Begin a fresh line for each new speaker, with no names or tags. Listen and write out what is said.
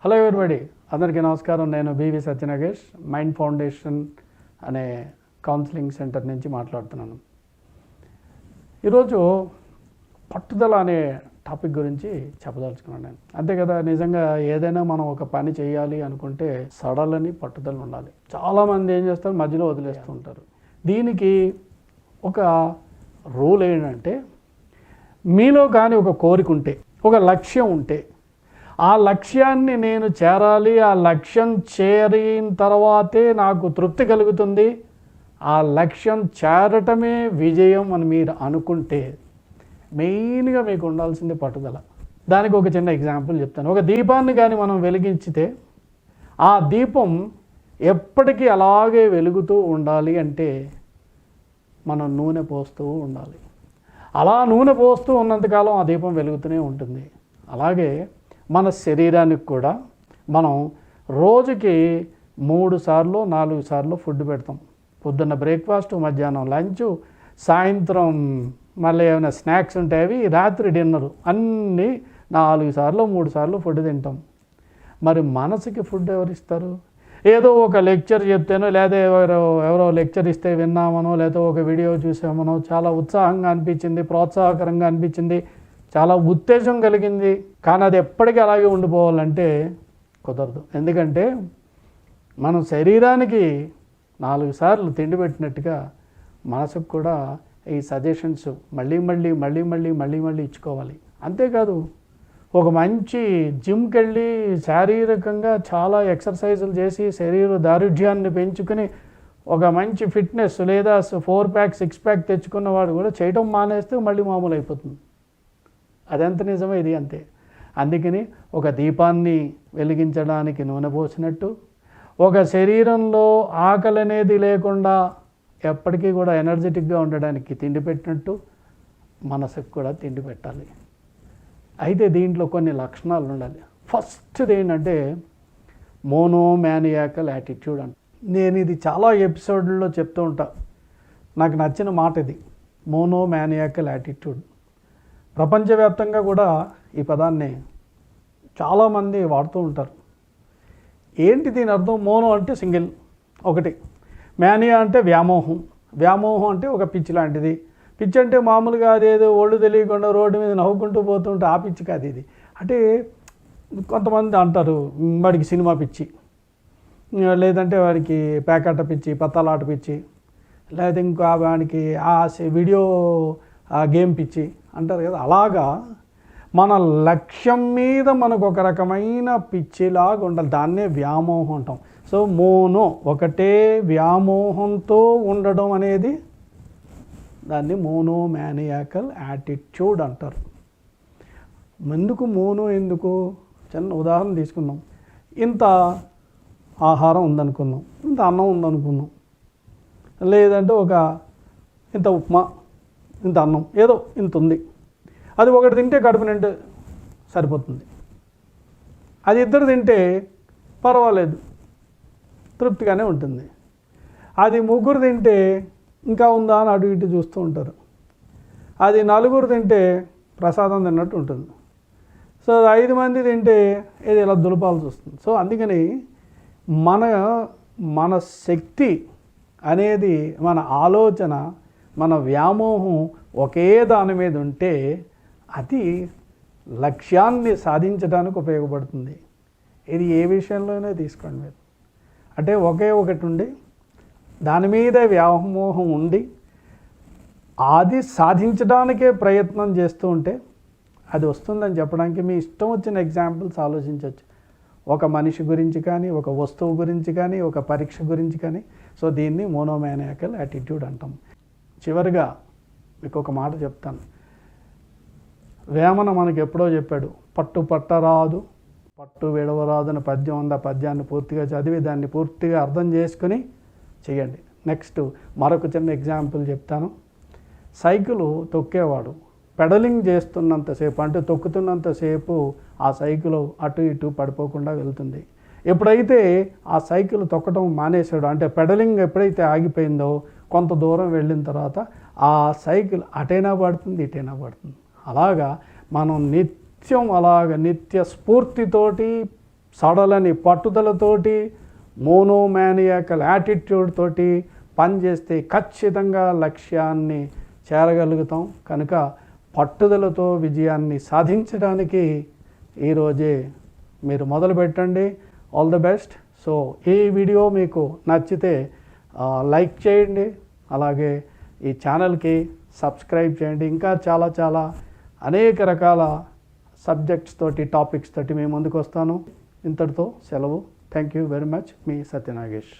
Hello everybody, అందరికీ నమస్కారం. నేను బివి సత్యనాగేష్, మైండ్ ఫౌండేషన్ అనే కౌన్సిలింగ్ సెంటర్ నుంచి మాట్లాడుతున్నాను. ఈరోజు పట్టుదల అనే టాపిక్ గురించి చెప్పదలుచుకున్నాను నేను. అంతే కదా, నిజంగా ఏదైనా మనం ఒక పని చేయాలి అనుకుంటే సడలని పట్టుదల ఉండాలి. చాలామంది ఏం చేస్తారు, మధ్యలో వదిలేస్తూ ఉంటారు. దీనికి ఒక రూల్ ఏంటంటే, మీలో కానీ ఒక కోరిక ఉంటే, ఒక లక్ష్యం ఉంటే, ఆ లక్ష్యాన్ని నేను చేరాలి, ఆ లక్ష్యం చేరిన తర్వాతే నాకు తృప్తి కలుగుతుంది, ఆ లక్ష్యం చేరటమే విజయం అని మీరు అనుకుంటే మెయిన్గా మీకు ఉండాల్సింది పట్టుదల. దానికి ఒక చిన్న ఎగ్జాంపుల్ చెప్తాను. ఒక దీపాన్ని కానీ మనం వెలిగించితే ఆ దీపం ఎప్పటికీ అలాగే వెలుగుతూ ఉండాలి అంటే మనం నూనె పోస్తూ ఉండాలి. అలా నూనె పోస్తూ ఉన్నంతకాలం ఆ దీపం వెలుగుతూనే ఉంటుంది. అలాగే మన శరీరానికి కూడా మనం రోజుకి 3 సార్లు 4 సార్లు ఫుడ్ పెడతాం. పొద్దున్న బ్రేక్ఫాస్ట్, మధ్యాహ్నం లంచ్, సాయంత్రం మళ్ళీ ఏమైనా స్నాక్స్ ఉంటాయి, అవి రాత్రి డిన్నరు, అన్నీ 4 సార్లు 3 సార్లు ఫుడ్ తింటాం. మరి మనసుకి ఫుడ్ ఎవరిస్తారు? ఏదో ఒక లెక్చర్ చెప్తేనో, లేదా ఎవరో లెక్చర్ ఇస్తే విన్నామనో, లేదా ఒక వీడియో చూసామనో చాలా ఉత్సాహంగా అనిపించింది, ప్రోత్సాహకరంగా అనిపించింది, చాలా ఉత్తేజం కలిగింది. కానీ అది ఎప్పటికీ అలాగే ఉండిపోవాలంటే కుదరదు. ఎందుకంటే మనం శరీరానికి 4 సార్లు తిండి పెట్టినట్టుగా మనసుకు కూడా ఈ సజెషన్స్ మళ్ళీ మళ్ళీ ఇచ్చుకోవాలి. అంతేకాదు, ఒక మంచి జిమ్కి వెళ్ళి శారీరకంగా చాలా ఎక్సర్సైజులు చేసి శరీర దారుఢ్యాన్ని పెంచుకుని ఒక మంచి ఫిట్నెస్ లేదా 4 ప్యాక్ 6 ప్యాక్ తెచ్చుకున్న వాడు కూడా చేయటం మానేస్తే మళ్ళీ మామూలు అయిపోతుంది. అదెంత నిజమే, ఇది అంతే. అందుకని ఒక దీపాన్ని వెలిగించడానికి నూనె పోసినట్టు, ఒక శరీరంలో ఆకలి అనేది లేకుండా ఎప్పటికీ కూడా ఎనర్జెటిక్గా ఉండడానికి తిండి పెట్టినట్టు మనసుకు కూడా తిండి పెట్టాలి. అయితే దీంట్లో కొన్ని లక్షణాలు ఉండాలి. ఫస్ట్ది ఏంటంటే మోనోమానియాకల్ యాటిట్యూడ్ అంట. నేను ఇది చాలా ఎపిసోడ్లలో చెప్తూ ఉంటా. నాకు నచ్చిన మాట ఇది, మోనోమానియాకల్ యాటిట్యూడ్. ప్రపంచవ్యాప్తంగా కూడా ఈ పదాన్ని చాలామంది వాడుతూ ఉంటారు. ఏంటి దీని అర్థం? మోనో అంటే సింగిల్, ఒకటి. మ్యానియా అంటే వ్యామోహం. వ్యామోహం అంటే ఒక పిచ్చి లాంటిది. పిచ్చి అంటే మామూలుగా అదేదో ఒళ్ళు తెలియకుండా రోడ్డు మీద నవ్వుకుంటూ పోతుంటే ఆ పిచ్చి కాదు ఇది. అంటే కొంతమంది అంటారు, వాడికి సినిమా పిచ్చి, లేదంటే వాడికి ప్యాకెట్ పిచ్చి, పత్తాలాట పిచ్చి, లేదా ఇంకా వాడికి ఆ వీడియో గేమ్ పిచ్చి అంటారు కదా. అలాగా మన లక్ష్యం మీద మనకు ఒక రకమైన పిచ్చిలాగా ఉండాలి. దాన్నే వ్యామోహం అంటాం. సో మోనో, ఒకటే వ్యామోహంతో ఉండడం అనేది దాన్ని మోనోమానియాకల్ యాటిట్యూడ్ అంటారు. ఎందుకు మోనో? ఎందుకు? చిన్న ఉదాహరణ తీసుకుందాం. ఇంత ఆహారం ఉందనుకుందాం, ఇంత అన్నం ఉందనుకుందాం, లేదంటే ఇంత ఉప్మా, ఇంత అన్నం, ఏదో ఇంత ఉంది. అది ఒకటి తింటే కడుపు నింటే సరిపోతుంది. అది 2 తింటే పర్వాలేదు, తృప్తిగానే ఉంటుంది. అది 3 తింటే ఇంకా ఉందా అని అటు ఇటు చూస్తూ ఉంటారు. అది 4 తింటే ప్రసాదం తిన్నట్టు ఉంటుంది. సో 5 మంది తింటే ఇది ఇలా దులపాల్సి వస్తుంది. సో అందుకని మన శక్తి అనేది, మన ఆలోచన, మన వ్యామోహం ఒకే దాని మీద ఉంటే అది లక్ష్యాన్ని సాధించడానికి ఉపయోగపడుతుంది. ఇది ఏ విషయంలోనే తీసుకోండి మీరు. అంటే ఒకే ఒకటి ఉండి దాని మీద వ్యామోహం ఉండి అది సాధించడానికే ప్రయత్నం చేస్తూ ఉంటే అది వస్తుందని చెప్పడానికి మీ ఇష్టం వచ్చిన ఎగ్జాంపుల్స్ ఆలోచించవచ్చు. ఒక మనిషి గురించి కానీ, ఒక వస్తువు గురించి కానీ, ఒక పరీక్ష గురించి కానీ. సో దీన్ని మోనోమానియాకల్ యాటిట్యూడ్ అంటాం. చివరిగా మీకు ఒక మాట చెప్తాను. వేమన మనకి ఎప్పుడో చెప్పాడు, పట్టు పట్టరాదు పట్టు విడవరాదు అని పద్యం ఉంది. ఆ పద్యాన్ని పూర్తిగా చదివి దాన్ని పూర్తిగా అర్థం చేసుకుని చేయండి. నెక్స్ట్ మరొక చిన్న ఎగ్జాంపుల్ చెప్తాను. సైకిలు తొక్కేవాడు పెడలింగ్ చేస్తున్నంతసేపు, అంటే తొక్కుతున్నంతసేపు ఆ సైకిల్ అటు ఇటు పడిపోకుండా వెళ్తుంది. ఎప్పుడైతే ఆ సైకిల్ తొక్కడం మానేశాడో, అంటే పెడలింగ్ ఎప్పుడైతే ఆగిపోయిందో, కొంత దూరం వెళ్ళిన తర్వాత ఆ సైకిల్ అటైనా పడుతుంది, ఇటైనా పడుతుంది. అలాగా మనం నిత్యం అలాగ నిత్య స్ఫూర్తితోటి సడలని పట్టుదలతోటి మోనోమానియాకల్ యాటిట్యూడ్ తోటి పనిచేస్తే ఖచ్చితంగా లక్ష్యాన్ని చేరగలుగుతాం. కనుక పట్టుదలతో విజయాన్ని సాధించడానికి ఈరోజే మీరు మొదలు పెట్టండి. All the best. సో ఈ వీడియో మీకు నచ్చితే లైక్ చేయండి, అలాగే ఈ ఛానల్కి సబ్స్క్రైబ్ చేయండి. ఇంకా చాలా అనేక రకాల సబ్జెక్ట్స్ తోటి టాపిక్స్ తోటి మేము ముందుకు వస్తాను. ఇంతటితో సెలవు. Thank you very much. Me Satya Nagesh.